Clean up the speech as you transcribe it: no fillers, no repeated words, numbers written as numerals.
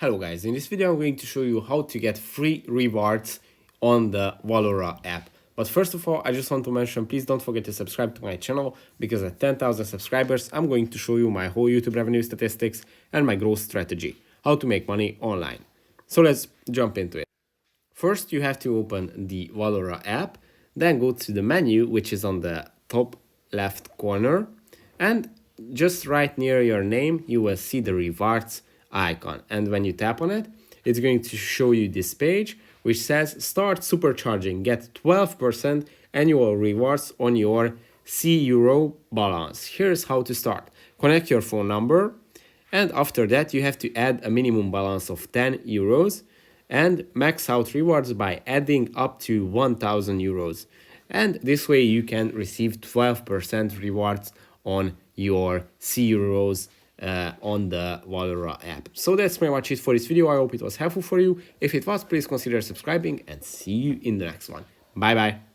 Hello guys, in this video I'm going to show you how to get free rewards on the Valora app. But first of all, I just want to mention, please don't forget to subscribe to my channel because at 10,000 subscribers, I'm going to show you my whole YouTube revenue statistics and my growth strategy, how to make money online. So let's jump into it. First, you have to open the Valora app, then go to the menu, which is on the top left corner, and just right near your name, you will see the rewards icon. And when you tap on it, it's going to show you this page, which says start supercharging, get 12% annual rewards on your €C balance. Here's how to start. Connect your phone number, and after that, you have to add a minimum balance of €10 and max out rewards by adding up to €1,000. And this way you can receive 12% rewards on your C on the Valora app. So that's pretty much it for this video. I hope it was helpful for you. If it was, please consider subscribing and see you in the next one. Bye bye.